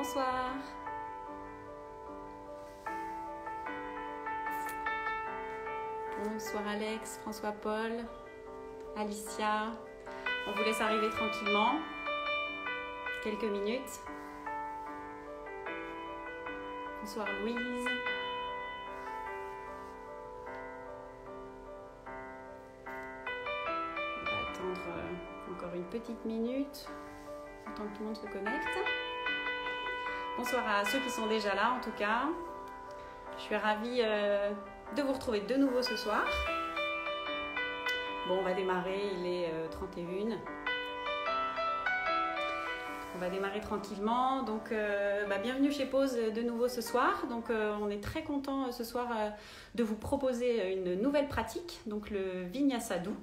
Bonsoir. Bonsoir Alex, François-Paul, Alicia. On vous laisse arriver tranquillement. Quelques minutes. Bonsoir Louise. On va attendre encore une petite minute. Tant que tout le monde se connecte. Bonsoir à ceux qui sont déjà là en tout cas. Je suis ravie de vous retrouver de nouveau ce soir. Bon, on va démarrer, il est 31. On va démarrer tranquillement. Donc, bienvenue chez Pause de nouveau ce soir. Donc, on est très content ce soir de vous proposer une nouvelle pratique, donc le Vinyasa doux.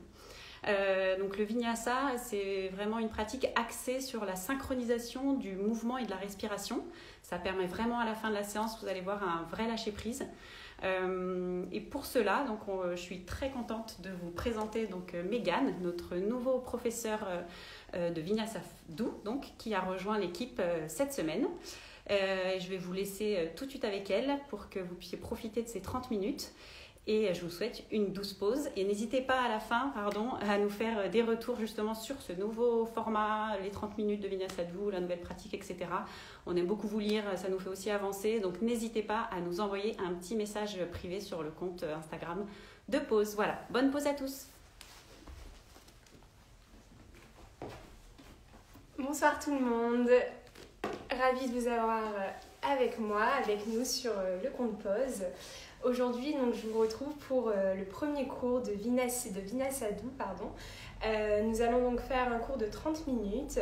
Donc le Vinyasa, c'est vraiment une pratique axée sur la synchronisation du mouvement et de la respiration. Ça permet vraiment à la fin de la séance, vous allez voir, un vrai lâcher-prise. Et pour cela, donc, je suis très contente de vous présenter donc, Mégane, notre nouveau professeur de Vinyasa doux, donc, qui a rejoint l'équipe cette semaine. Je vais vous laisser tout de suite avec elle pour que vous puissiez profiter de ces 30 minutes. Et je vous souhaite une douce pause. Et n'hésitez pas à la fin, à nous faire des retours justement sur ce nouveau format, les 30 minutes de Vinyasa doux, la nouvelle pratique, etc. On aime beaucoup vous lire, ça nous fait aussi avancer. Donc n'hésitez pas à nous envoyer un petit message privé sur le compte Instagram de Pause. Voilà, bonne pause à tous. Bonsoir tout le monde. Ravie de vous avoir avec moi, avec nous sur le compte Pause. Aujourd'hui, donc, je vous retrouve pour le premier cours de Vinyasa doux. Nous allons donc faire un cours de 30 minutes.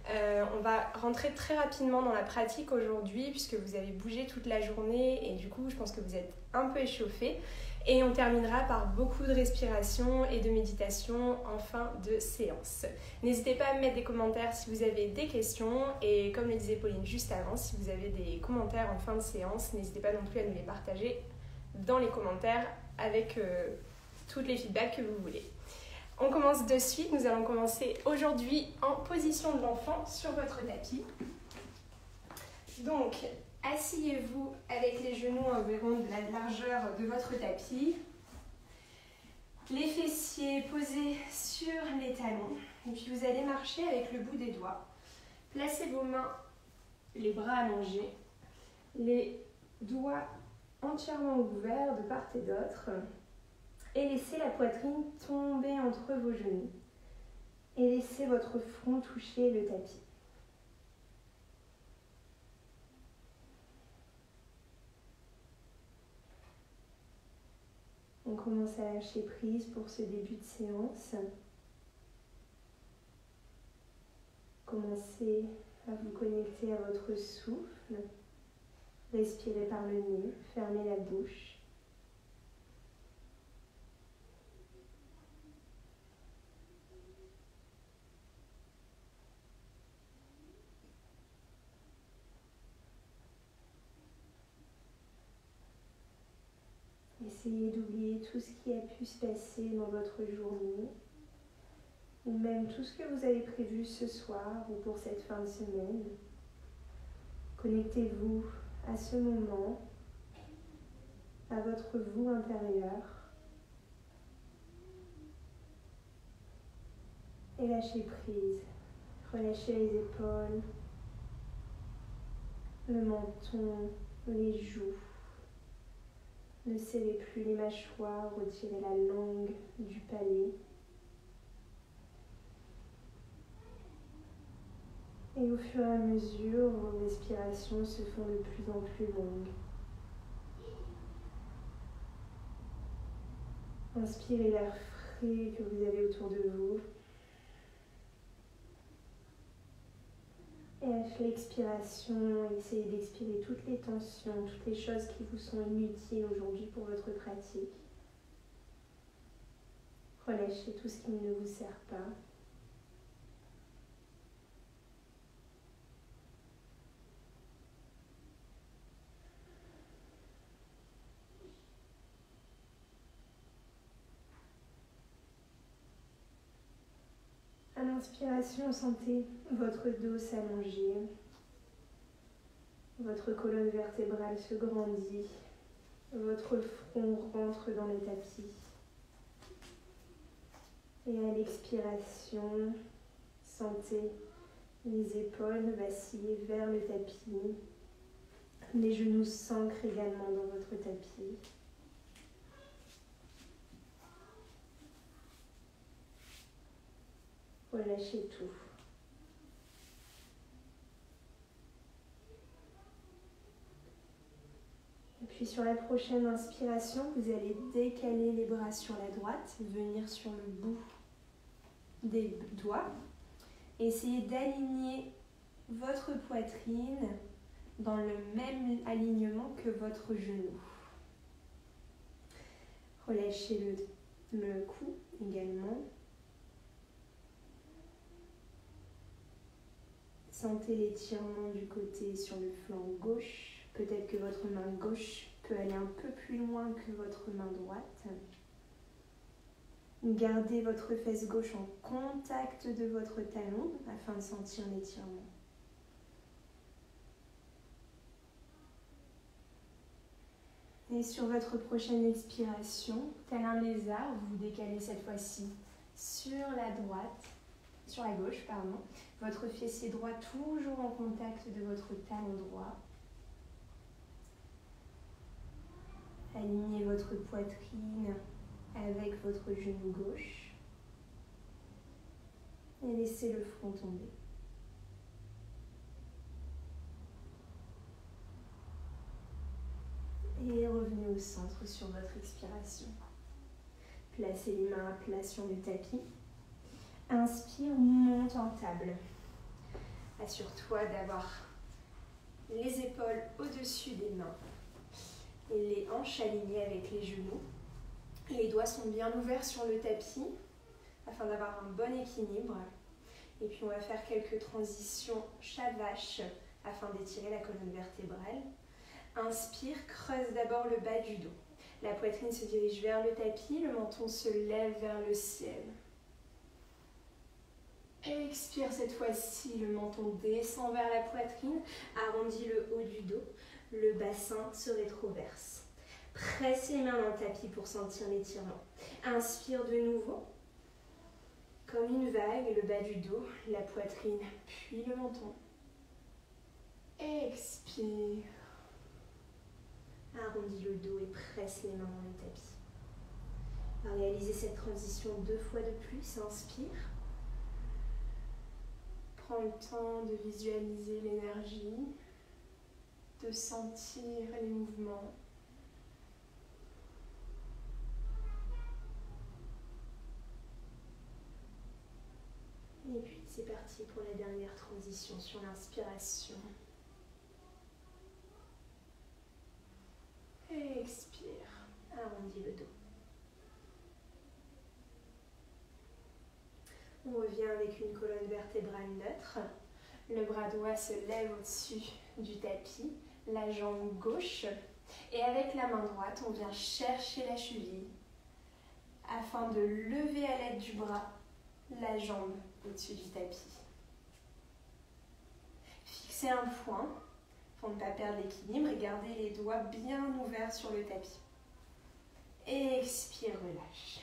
On va rentrer très rapidement dans la pratique aujourd'hui puisque vous avez bougé toute la journée et du coup, je pense que vous êtes un peu échauffés. Et on terminera par beaucoup de respiration et de méditation en fin de séance. N'hésitez pas à me mettre des commentaires si vous avez des questions. Et comme le disait Pauline juste avant, si vous avez des commentaires en fin de séance, n'hésitez pas non plus à nous les partager dans les commentaires avec tous les feedbacks que vous voulez. On commence de suite. Nous allons commencer aujourd'hui en position de l'enfant sur votre tapis. Donc, asseyez-vous avec les genoux environ de la largeur de votre tapis. Les fessiers posés sur les talons. Et puis vous allez marcher avec le bout des doigts. Placez vos mains, les bras allongés, les doigts entièrement ouverts de part et d'autre. Et laissez la poitrine tomber entre vos genoux. Et laissez votre front toucher le tapis. On commence à lâcher prise pour ce début de séance. Commencez à vous connecter à votre souffle. Respirez par le nez, fermez la bouche. Essayez d'oublier tout ce qui a pu se passer dans votre journée, ou même tout ce que vous avez prévu ce soir ou pour cette fin de semaine. Connectez-vous à ce moment, à votre vous intérieur, et lâchez prise. Relâchez les épaules, le menton, les joues. Ne serrez plus les mâchoires, retirez la langue du palais. Et au fur et à mesure, vos respirations se font de plus en plus longues. Inspirez l'air frais que vous avez autour de vous. Et à l'expiration, essayez d'expirer toutes les tensions, toutes les choses qui vous sont inutiles aujourd'hui pour votre pratique. Relâchez tout ce qui ne vous sert pas. À l'inspiration, sentez votre dos s'allonger. Votre colonne vertébrale se grandit. Votre front rentre dans le tapis. Et à l'expiration, sentez les épaules vaciller vers le tapis. Les genoux s'ancrent également dans votre tapis. Relâchez tout. Et puis sur la prochaine inspiration, vous allez décaler les bras sur la droite, venir sur le bout des doigts. Essayez d'aligner votre poitrine dans le même alignement que votre genou. Relâchez le cou également. Sentez l'étirement du côté sur le flanc gauche. Peut-être que votre main gauche peut aller un peu plus loin que votre main droite. Gardez votre fesse gauche en contact de votre talon afin de sentir l'étirement. Et sur votre prochaine expiration, tel un lézard, vous décalez cette fois-ci sur la gauche, pardon. Votre fessier droit toujours en contact de votre talon droit. Alignez votre poitrine avec votre genou gauche. Et laissez le front tomber. Et revenez au centre sur votre expiration. Placez les mains à plat sur le tapis. Inspire, monte en table. Assure-toi d'avoir les épaules au-dessus des mains et les hanches alignées avec les genoux. Les doigts sont bien ouverts sur le tapis afin d'avoir un bon équilibre. Et puis on va faire quelques transitions chat-vache afin d'étirer la colonne vertébrale. Inspire, creuse d'abord le bas du dos. La poitrine se dirige vers le tapis, le menton se lève vers le ciel. Expire cette fois-ci, le menton descend vers la poitrine, arrondit le haut du dos, le bassin se rétroverse. Presse les mains dans le tapis pour sentir l'étirement. Inspire de nouveau, comme une vague, le bas du dos, la poitrine, puis le menton. Expire. Arrondis le dos et presse les mains dans le tapis. Réalisez cette transition 2 fois de plus. Inspire. Prends le temps de visualiser l'énergie, de sentir les mouvements. Et puis c'est parti pour la dernière transition sur l'inspiration. Expire, arrondis le dos. On revient avec une colonne vertébrale neutre. Le bras droit se lève au-dessus du tapis, la jambe gauche. Et avec la main droite, on vient chercher la cheville afin de lever à l'aide du bras la jambe au-dessus du tapis. Fixez un point pour ne pas perdre l'équilibre et garder les doigts bien ouverts sur le tapis. Expire, relâche.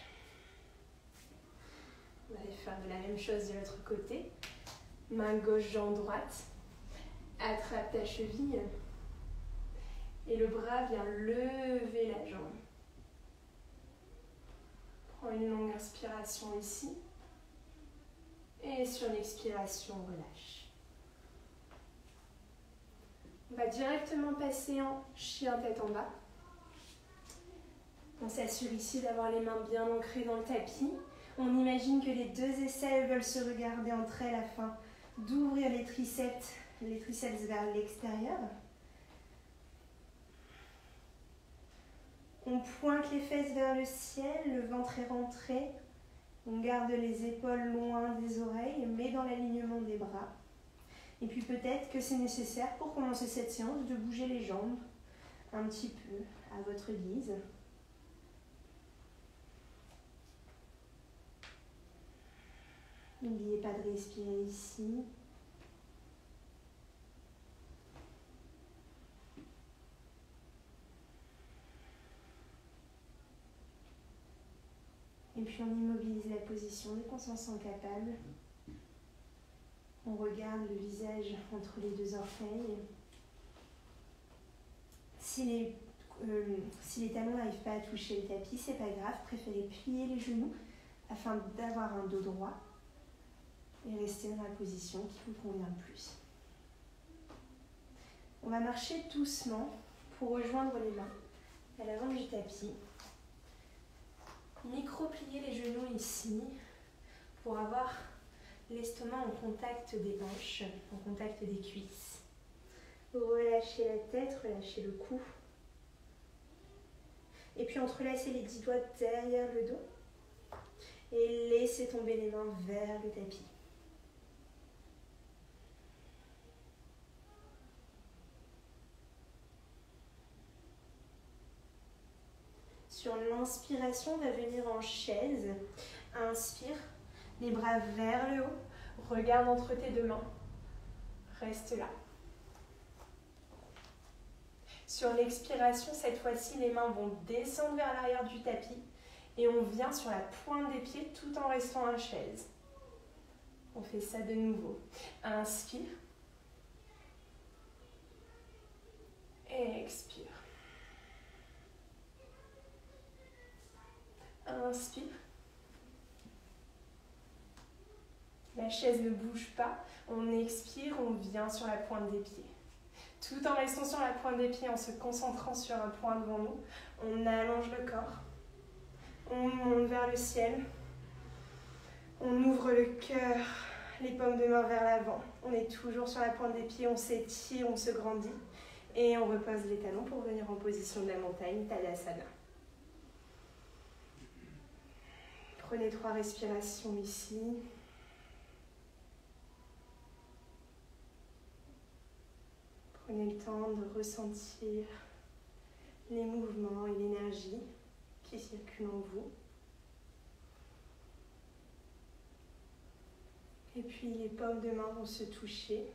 Vous allez faire de la même chose de l'autre côté. Main gauche, jambe droite. Attrape ta cheville. Et le bras vient lever la jambe. Prends une longue inspiration ici. Et sur l'expiration, relâche. On va directement passer en chien tête en bas. On s'assure ici d'avoir les mains bien ancrées dans le tapis. On imagine que les deux aisselles veulent se regarder entre elles afin d'ouvrir les triceps vers l'extérieur. On pointe les fesses vers le ciel, le ventre est rentré. On garde les épaules loin des oreilles, mais dans l'alignement des bras. Et puis peut-être que c'est nécessaire pour commencer cette séance de bouger les jambes un petit peu à votre guise. N'oubliez pas de respirer ici. puis on immobilise la position dès qu'on s'en sent capable. On regarde le visage entre les deux orteils. Si les talons n'arrivent pas à toucher le tapis, c'est pas grave, préférez plier les genoux afin d'avoir un dos droit et rester dans la position qui vous convient le plus. On va marcher doucement pour rejoindre les mains à l'avant du tapis. Micro-plier les genoux ici pour avoir l'estomac en contact des hanches, en contact des cuisses. Relâchez la tête, relâchez le cou. Et puis entrelacez les 10 doigts derrière le dos et laissez tomber les mains vers le tapis. Sur l'inspiration, on va venir en chaise. Inspire, les bras vers le haut. Regarde entre tes deux mains. Reste là. Sur l'expiration, cette fois-ci, les mains vont descendre vers l'arrière du tapis et on vient sur la pointe des pieds tout en restant en chaise. On fait ça de nouveau. Inspire. Expire. Inspire. La chaise ne bouge pas. On expire, on vient sur la pointe des pieds. Tout en restant sur la pointe des pieds, en se concentrant sur un point devant nous, on allonge le corps. On monte vers le ciel. On ouvre le cœur, les paumes de main vers l'avant. On est toujours sur la pointe des pieds, on s'étire, on se grandit. Et on repose les talons pour venir en position de la montagne, Tadasana. Prenez 3 respirations ici. Prenez le temps de ressentir les mouvements et l'énergie qui circulent en vous. Et puis les paumes de main vont se toucher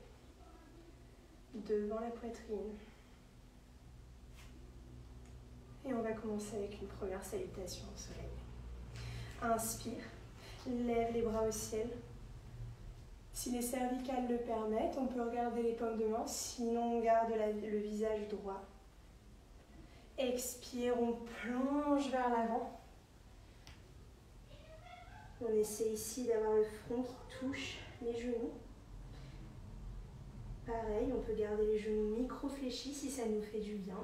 devant la poitrine. Et on va commencer avec une première salutation au soleil. Inspire, lève les bras au ciel. Si les cervicales le permettent, on peut regarder les paumes de main, sinon on garde le visage droit. Expire, on plonge vers l'avant. On essaie ici d'avoir le front qui touche les genoux. Pareil, on peut garder les genoux micro-fléchis si ça nous fait du bien.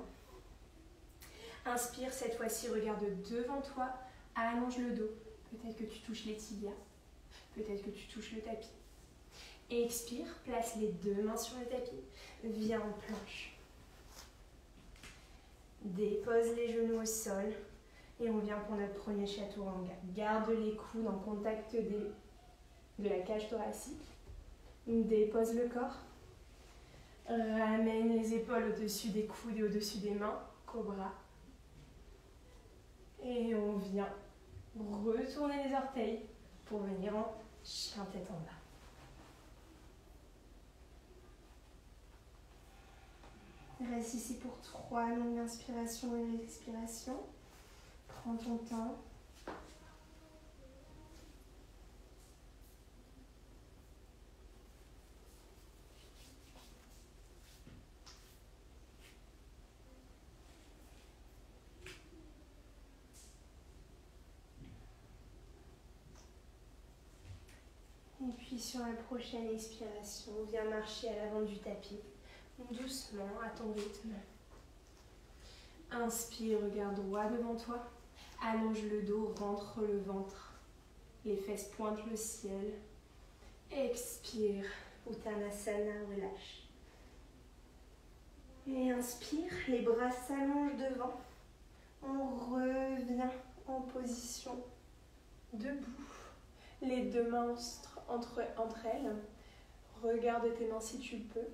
Inspire, cette fois-ci, regarde devant toi, allonge le dos. Peut-être que tu touches les tibias, peut-être que tu touches le tapis. Expire, place les 2 mains sur le tapis, viens en planche. Dépose les genoux au sol et on vient pour notre premier chaturanga. Garde les coudes en contact de la cage thoracique. Dépose le corps. Ramène les épaules au-dessus des coudes et au-dessus des mains. Cobra. Et on vient retourner les orteils pour venir en chien tête en bas. Reste ici pour 3 longues inspirations et expirations. Prends ton temps. Et puis sur la prochaine expiration, viens marcher à l'avant du tapis. Doucement, à ton rythme. Inspire, regarde droit devant toi. Allonge le dos, rentre le ventre. Les fesses pointent le ciel. Expire, Uttanasana, relâche. Et inspire, les bras s'allongent devant. On revient en position debout. Les 2 mains entre elles. Regarde tes mains si tu le peux.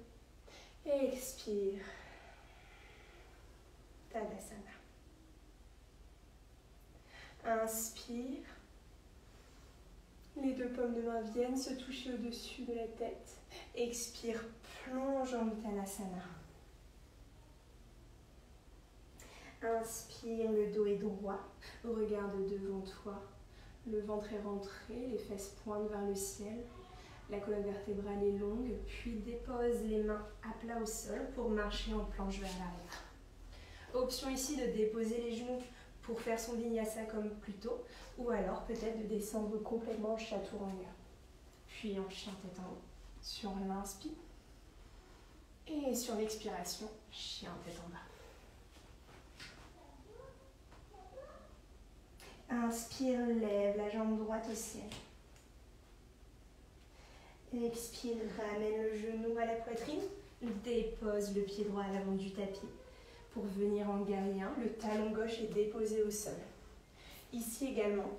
Expire. Tadasana. Inspire. Les 2 paumes de main viennent se toucher au-dessus de la tête. Expire, plonge en Uttanasana. Inspire, le dos est droit. Regarde devant toi. Le ventre est rentré, les fesses pointent vers le ciel. La colonne vertébrale est longue, puis dépose les mains à plat au sol pour marcher en planche vers l'arrière. Option ici de déposer les genoux pour faire son vinyasa comme plus tôt, ou alors peut-être de descendre complètement en chaturanga. Puis en chien tête en haut, sur l'inspire. Et sur l'expiration, chien tête en bas. Inspire, lève la jambe droite au ciel. Expire, ramène le genou à la poitrine. Dépose le pied droit à l'avant du tapis. Pour venir en guerrier 1, le talon gauche est déposé au sol. Ici également,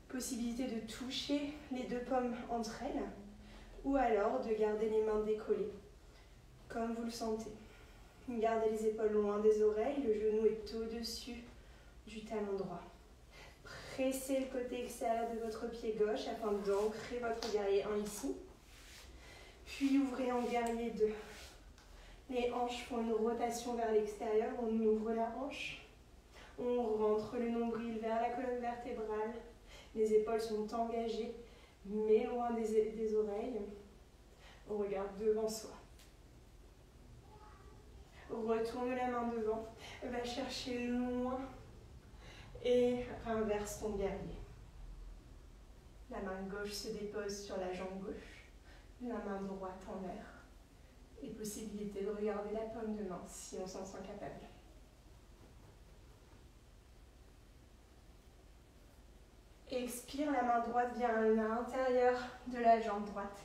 possibilité de toucher les deux paumes entre elles, ou alors de garder les mains décollées, comme vous le sentez. Gardez les épaules loin des oreilles, le genou est au-dessus du talon droit. Pressez le côté extérieur de votre pied gauche afin d'ancrer votre guerrier 1 ici. Puis ouvrez en guerrier 2. Les hanches font une rotation vers l'extérieur, on ouvre la hanche. On rentre le nombril vers la colonne vertébrale. Les épaules sont engagées, mais loin des oreilles. On regarde devant soi. Retourne la main devant, va chercher loin et inverse ton guerrier. La main gauche se dépose sur la jambe gauche, la main droite en l'air. Et possibilité de regarder la paume de main si on s'en sent capable. Expire, la main droite vient à l'intérieur de la jambe droite.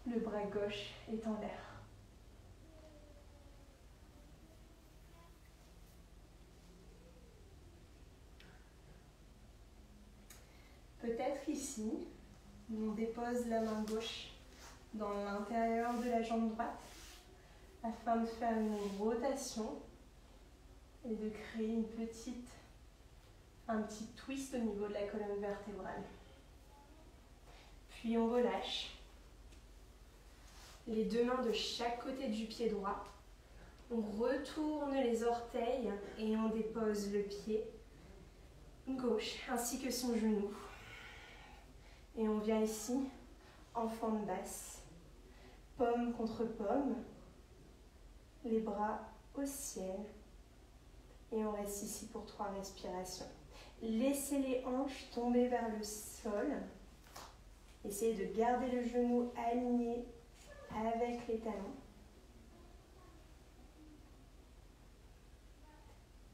Le bras gauche est en l'air. Peut-être ici, on dépose la main gauche dans l'intérieur de la jambe droite afin de faire une rotation et de créer un petit twist au niveau de la colonne vertébrale. Puis on relâche les deux mains de chaque côté du pied droit. On retourne les orteils et on dépose le pied gauche ainsi que son genou. Et on vient ici, enfant de basse, paume contre paume, les bras au ciel. Et on reste ici pour 3 respirations. Laissez les hanches tomber vers le sol. Essayez de garder le genou aligné avec les talons.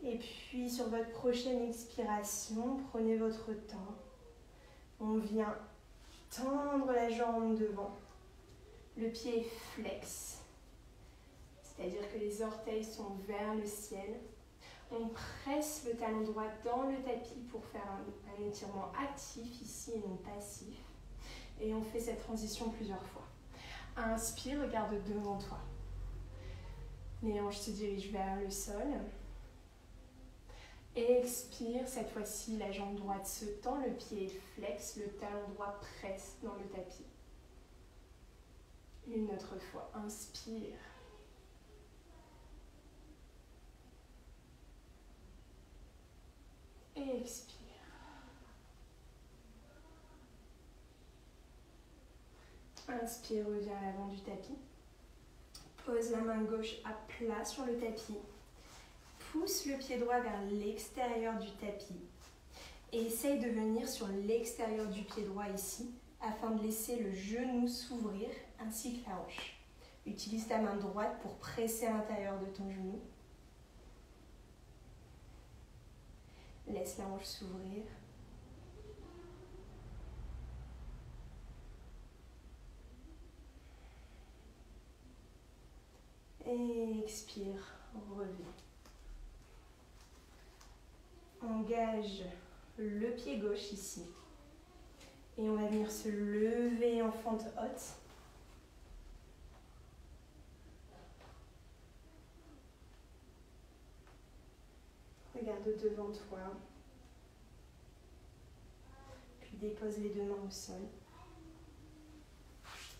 Et puis sur votre prochaine expiration, prenez votre temps. On vient tendre la jambe devant. Le pied est flex. C'est-à-dire que les orteils sont vers le ciel. On presse le talon droit dans le tapis pour faire un étirement actif ici et non passif. Et on fait cette transition plusieurs fois. Inspire, regarde devant toi. Les hanches se dirigent vers le sol. Expire, cette fois-ci, la jambe droite se tend, le pied est flex, le talon droit presse dans le tapis. Une autre fois, inspire. Et expire. Inspire, reviens à l'avant du tapis. Pose la main gauche à plat sur le tapis. Pousse le pied droit vers l'extérieur du tapis. Et essaye de venir sur l'extérieur du pied droit ici, afin de laisser le genou s'ouvrir ainsi que la hanche. Utilise ta main droite pour presser à l'intérieur de ton genou. Laisse la hanche s'ouvrir. Et expire, reviens. Engage le pied gauche ici. Et on va venir se lever en fente haute. Regarde devant toi. Puis dépose les deux mains au sol.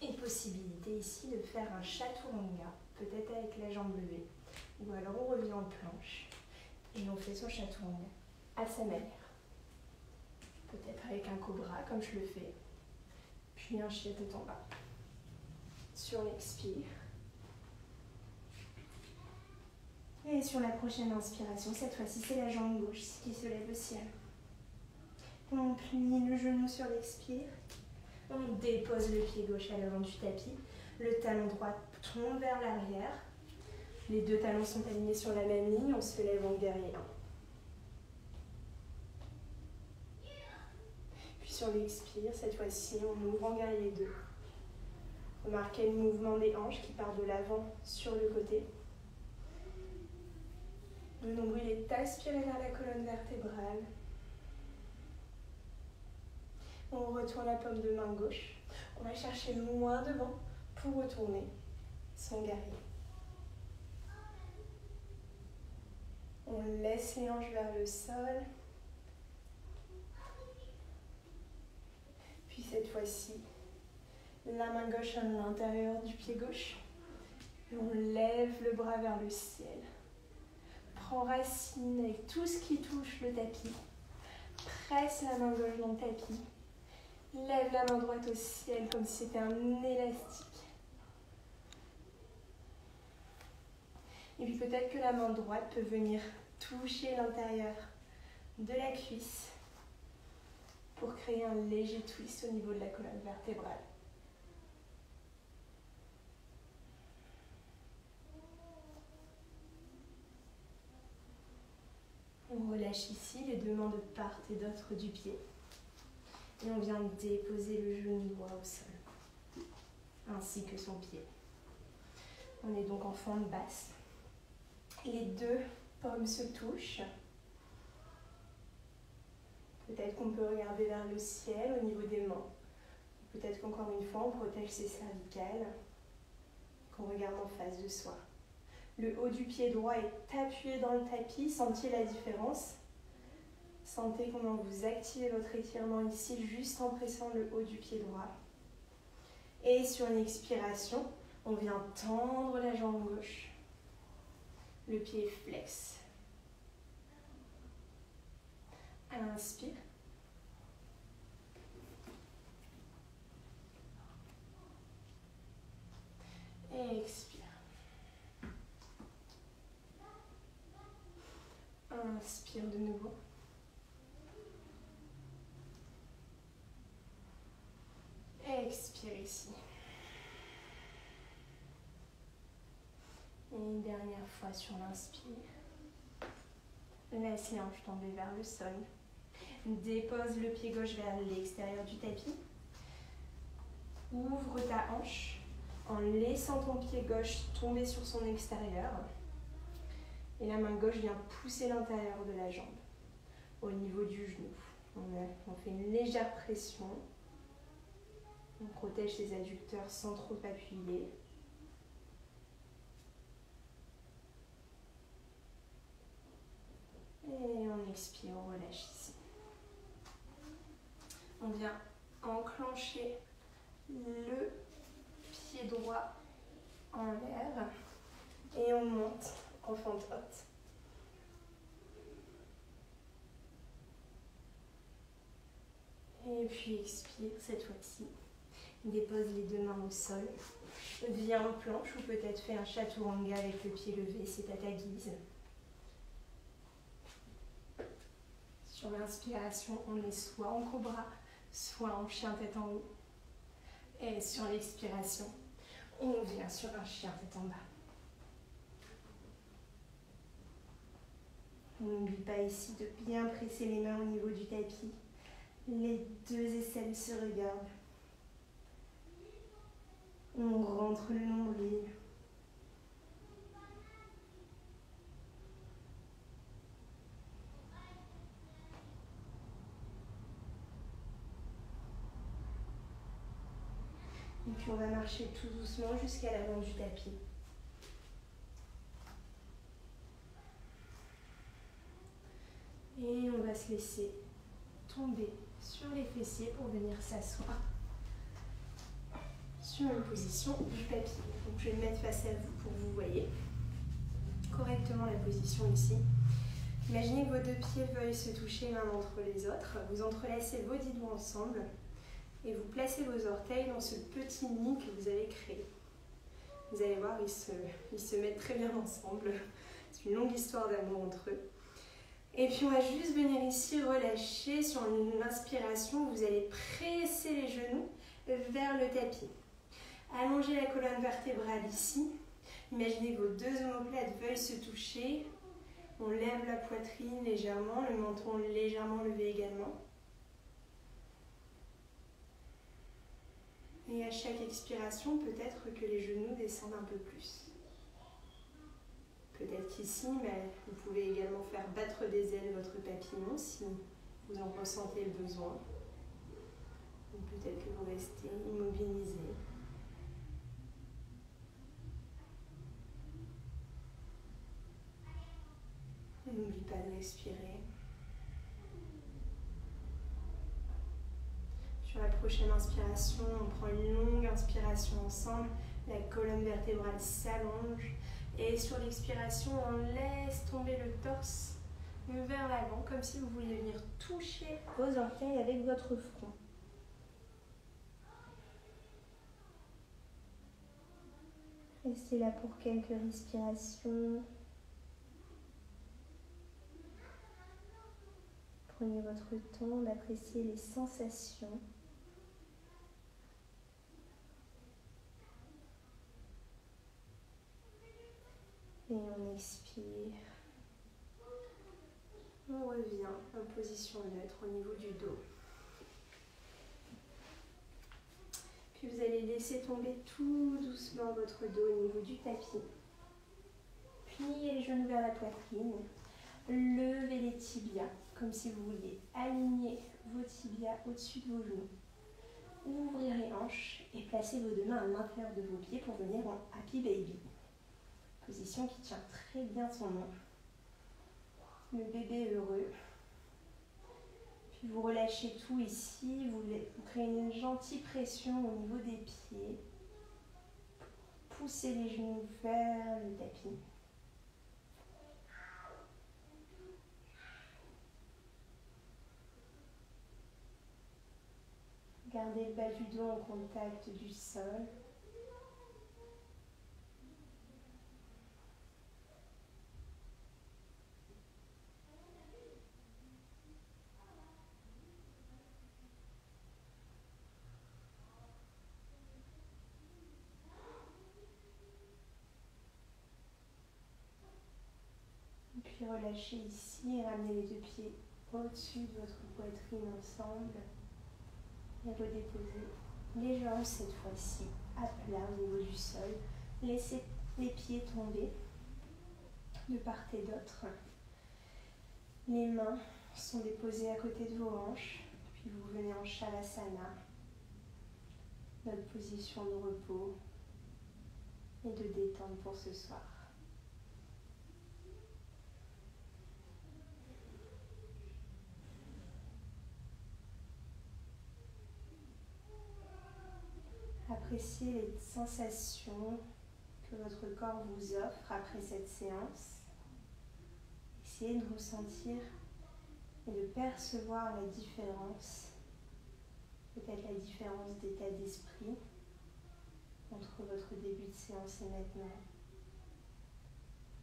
Et possibilité ici de faire un chaturanga, peut-être avec la jambe levée. Ou alors on revient en planche et on fait son chaturanga à sa manière. peut-être avec un cobra comme je le fais, puis un chien tête en bas. Sur l'expire. Et sur la prochaine inspiration, cette fois-ci c'est la jambe gauche qui se lève au ciel. On plie le genou sur l'expire. On dépose le pied gauche à l'avant du tapis. Le talon droit tombe vers l'arrière. Les deux talons sont alignés sur la même ligne. On se lève en guerrier 1. Puis sur l'expire, cette fois-ci, on ouvre en guerrier 2. Remarquez le mouvement des hanches qui part de l'avant sur le côté. Le nombril est aspiré vers la colonne vertébrale. On retourne la paume de main gauche. On va chercher loin devant pour retourner son guerrier. On laisse les hanches vers le sol. Puis cette fois-ci, la main gauche à l'intérieur du pied gauche. Et on lève le bras vers le ciel. Prends racine avec tout ce qui touche le tapis. Presse la main gauche dans le tapis. Lève la main droite au ciel comme si c'était un élastique. Et puis peut-être que la main droite peut venir toucher l'intérieur de la cuisse pour créer un léger twist au niveau de la colonne vertébrale. On relâche ici les deux mains de part et d'autre du pied. Et on vient déposer le genou droit au sol, ainsi que son pied. On est donc en fente basse. Les deux paumes se touchent. Peut-être qu'on peut regarder vers le ciel au niveau des mains. Peut-être qu'encore une fois, on protège ses cervicales, qu'on regarde en face de soi. Le haut du pied droit est appuyé dans le tapis. Sentez la différence. Sentez comment vous activez votre étirement ici, juste en pressant le haut du pied droit. Et sur une expiration, on vient tendre la jambe gauche. Le pied flex. Inspire. Et expire. Inspire de nouveau. Expire ici. Et une dernière fois sur l'inspire. Laisse les hanches tomber vers le sol. Dépose le pied gauche vers l'extérieur du tapis. Ouvre ta hanche en laissant ton pied gauche tomber sur son extérieur. Et la main gauche vient pousser l'intérieur de la jambe au niveau du genou. On fait une légère pression. On protège ses adducteurs sans trop appuyer. Et on expire, on relâche ici. On vient enclencher le pied droit en l'air et on monte en fente haute. Et puis expire cette fois-ci. Dépose les deux mains au sol. Viens en planche ou peut-être fais un chaturanga avec le pied levé, c'est à ta guise. Sur l'inspiration, on est soit en cobra, soit en chien tête en haut. Et sur l'expiration, on vient sur un chien tête en bas. On n'oublie pas ici de bien presser les mains au niveau du tapis. Les deux aisselles se regardent. On rentre le nombril. Et puis on va marcher tout doucement jusqu'à l'avant du tapis. Et on va se laisser tomber sur les fessiers pour venir s'asseoir sur une position du tapis. Donc je vais me mettre face à vous pour que vous voyez correctement la position ici. Imaginez que vos deux pieds veuillent se toucher l'un entre les autres. Vous entrelacez vos 10 doigts ensemble et vous placez vos orteils dans ce petit nid que vous avez créé. Vous allez voir, ils se mettent très bien ensemble. C'est une longue histoire d'amour entre eux. Et puis on va juste venir ici relâcher sur une inspiration. Vous allez presser les genoux vers le tapis. Allongez la colonne vertébrale ici. Imaginez que vos deux omoplates veuillent se toucher. On lève la poitrine légèrement, le menton légèrement levé également. Et à chaque expiration, peut-être que les genoux descendent un peu plus. Peut-être qu'ici, mais vous pouvez également faire battre des ailes votre papillon si vous en ressentez le besoin. Ou peut-être que vous restez immobilisé. N'oublie pas de respirer. Sur la prochaine inspiration, on prend une longue inspiration ensemble. La colonne vertébrale s'allonge. Et sur l'expiration, on laisse tomber le torse vers l'avant, comme si vous vouliez venir toucher vos orteils avec votre front. Restez là pour quelques respirations. Prenez votre temps d'apprécier les sensations. Et on expire. On revient en position neutre au niveau du dos. Puis vous allez laisser tomber tout doucement votre dos au niveau du tapis. Pliez les genoux vers la poitrine. Levez les tibias, comme si vous vouliez aligner vos tibias au-dessus de vos genoux. Ouvrez les hanches et placez vos deux mains à l'intérieur de vos pieds pour venir en Happy Baby. Position qui tient très bien son nom. Le bébé heureux. Puis vous relâchez tout ici, vous créez une gentille pression au niveau des pieds. Poussez les genoux vers le tapis. Gardez le bas du dos en contact du sol. Puis relâchez ici et ramenez les deux pieds au-dessus de votre poitrine ensemble. Et redéposez les jambes cette fois-ci à plat au niveau du sol. Laissez les pieds tomber de part et d'autre. Les mains sont déposées à côté de vos hanches. Puis vous venez en Shavasana, notre position de repos et de détente pour ce soir. Appréciez les sensations que votre corps vous offre après cette séance. Essayez de ressentir et de percevoir la différence, peut-être la différence d'état d'esprit entre votre début de séance et maintenant.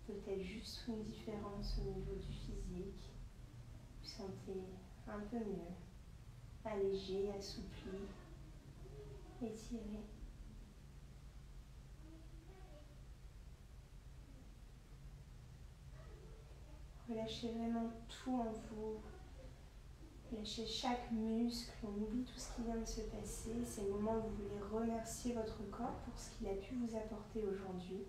Peut-être juste une différence au niveau du physique. Vous sentez un peu mieux, allégé, assoupli. Étirez. Relâchez vraiment tout en vous. Lâchez chaque muscle. On oublie tout ce qui vient de se passer. C'est le moment où vous voulez remercier votre corps pour ce qu'il a pu vous apporter aujourd'hui.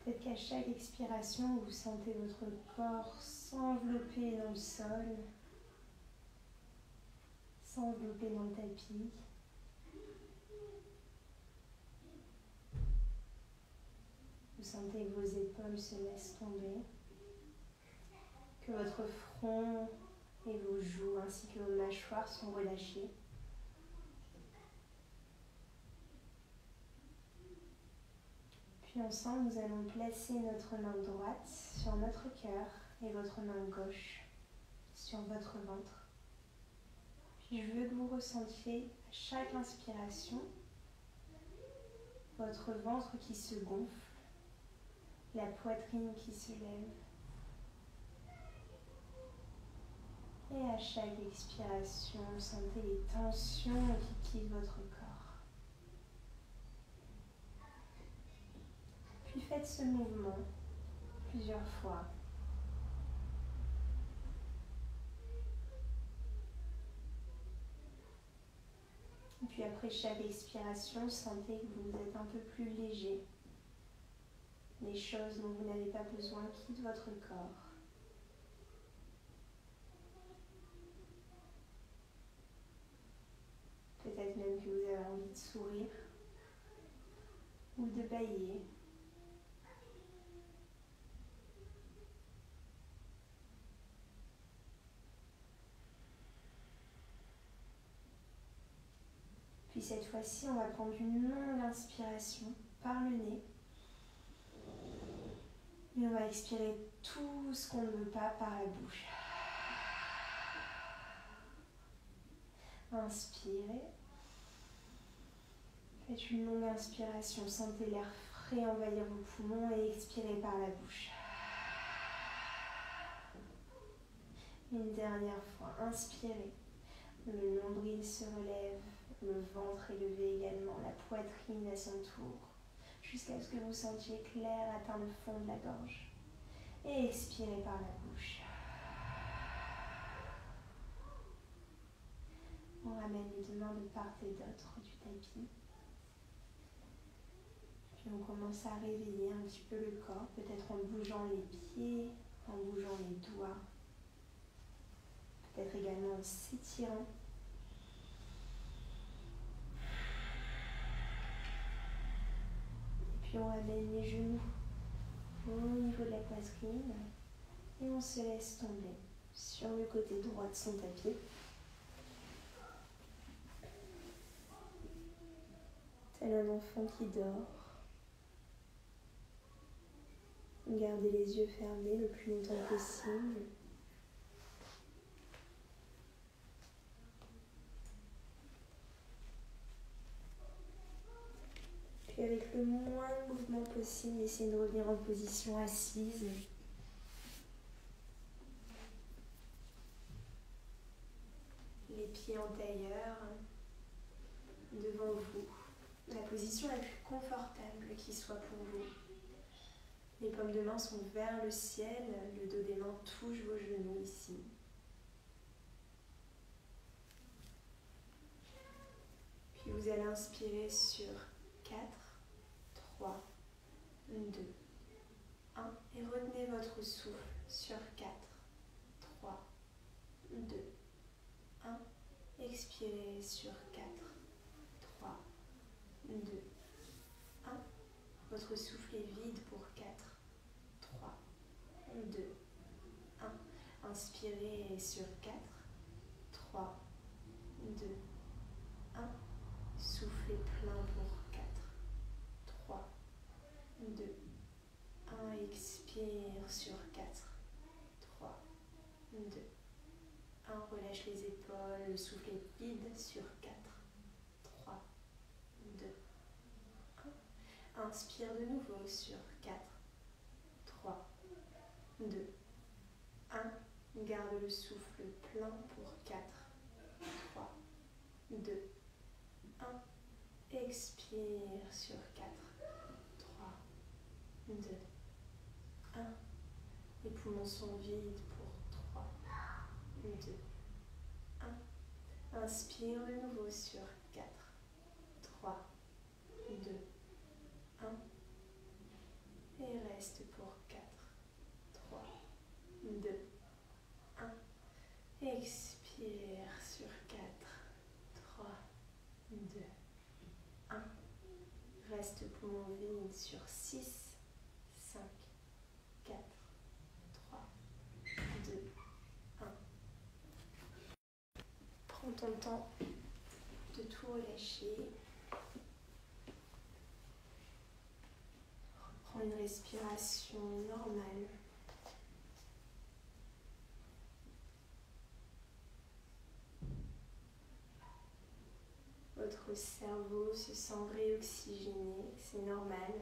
Peut-être qu'à chaque expiration, vous sentez votre corps s'envelopper dans le sol, s'envelopper dans le tapis. Vous sentez que vos épaules se laissent tomber, que votre front et vos joues ainsi que vos mâchoires sont relâchés. Puis ensemble, nous allons placer notre main droite sur notre cœur et votre main gauche sur votre ventre. Puis je veux que vous ressentiez à chaque inspiration votre ventre qui se gonfle, la poitrine qui se lève. Et à chaque expiration, sentez les tensions qui quittent votre corps. Puis faites ce mouvement plusieurs fois. Et puis après chaque expiration, sentez que vous êtes un peu plus léger. Les choses dont vous n'avez pas besoin quittent votre corps. Peut-être même que vous avez envie de sourire ou de bâiller. Puis cette fois-ci, on va prendre une longue inspiration par le nez. Et on va expirer tout ce qu'on ne veut pas par la bouche. Inspirez. Faites une longue inspiration. Sentez l'air frais envahir vos poumons et expirez par la bouche. Une dernière fois. Inspirez. Le nombril se relève. Le ventre est levé également. La poitrine à son tour. Jusqu'à ce que vous sentiez que l'air atteint le fond de la gorge. Et expirez par la bouche. On ramène les deux mains de part et d'autre du tapis. Puis on commence à réveiller un petit peu le corps, peut-être en bougeant les pieds, en bougeant les doigts. Peut-être également en s'étirant. Puis on ramène les genoux au niveau de la poitrine et on se laisse tomber sur le côté droit de son tapis. Tel un enfant qui dort. Gardez les yeux fermés le plus longtemps possible. Puis avec le moins de mouvement possible, essayez de revenir en position assise. Les pieds en tailleur devant vous. La position la plus confortable qui soit pour vous. Les paumes de main sont vers le ciel, le dos des mains touche vos genoux ici. Puis vous allez inspirer sur 4, 3, 2, 1 et retenez votre souffle sur 4, 3, 2, 1. Expirez sur 4, 3, 2, 1. Votre souffle est vide pour 4, 3, 2, 1. Inspirez sur 4, 3, 2, 1. Soufflez plein pour 4, 3, 2, 1. Expire sur 4, 3, 2, 1. Relâche les épaules, le souffle est vide sur 4, 3, 2, 1. Inspire de nouveau sur 4, 3, 2, 1. Garde le souffle plein pour 4, 3, 2, 1. Expire sur 4, 3, 2, 1. Les poumons sont vides pour 3, 2, 1. Inspire de nouveau sur 4, 3, 2, 1. Et reste pour 4, 3, 2, 1. Expire sur 4, 3, 2, 1. Reste poumon vide sur 6, 5, 4, 3, 2, 1. Prends ton temps de tout relâcher. Prends une respiration normale. Votre cerveau se sent réoxygéné, c'est normal.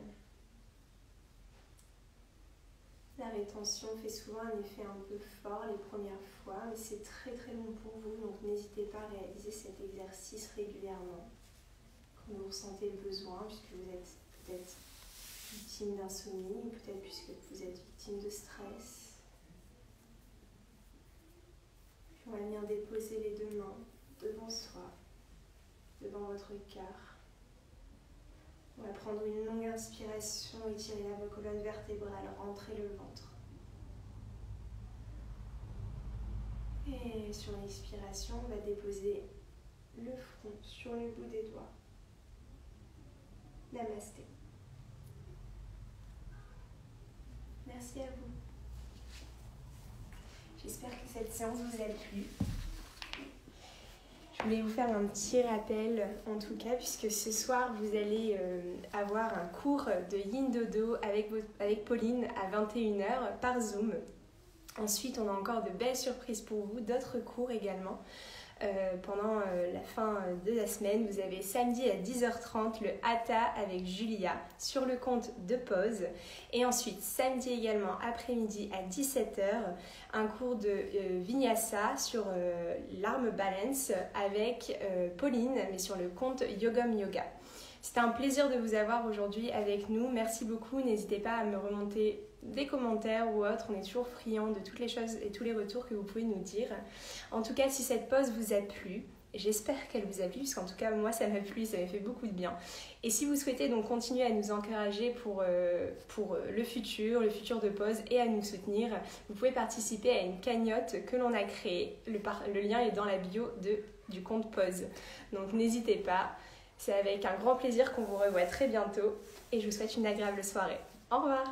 La rétention fait souvent un effet un peu fort les premières fois, mais c'est très très bon pour vous, donc n'hésitez pas à réaliser cet exercice régulièrement quand vous ressentez le besoin, puisque vous êtes peut-être victime d'insomnie, ou peut-être puisque vous êtes victime de stress. Puis on va venir déposer les deux mains devant soi, devant votre cœur. On va prendre une longue inspiration, étirer la colonne vertébrale, rentrer le ventre. Et sur l'expiration, on va déposer le front sur le bout des doigts. Namasté. Merci à vous. J'espère que cette séance vous a plu. Je voulais vous faire un petit rappel, en tout cas, puisque ce soir, vous allez avoir un cours de Yin Dodo avec Pauline à 21h par Zoom. Ensuite, on a encore de belles surprises pour vous, d'autres cours également. Pendant la fin de la semaine, vous avez samedi à 10h30 le Hatha avec Julia sur le compte de Pause. Et ensuite, samedi également après-midi à 17h, un cours de Vinyasa sur l'arme balance avec Pauline, mais sur le compte Yogam Yoga. C'était un plaisir de vous avoir aujourd'hui avec nous. Merci beaucoup. N'hésitez pas à me remonter des commentaires ou autres. On est toujours friands de toutes les choses et tous les retours que vous pouvez nous dire. En tout cas, si cette pause vous a plu, j'espère qu'elle vous a plu, parce qu'en tout cas, moi, ça m'a plu, ça m'a fait beaucoup de bien. Et si vous souhaitez donc continuer à nous encourager pour le futur de pause et à nous soutenir, vous pouvez participer à une cagnotte que l'on a créée. Le lien est dans la bio du compte Pause. Donc n'hésitez pas. C'est avec un grand plaisir qu'on vous revoit très bientôt et je vous souhaite une agréable soirée. Au revoir!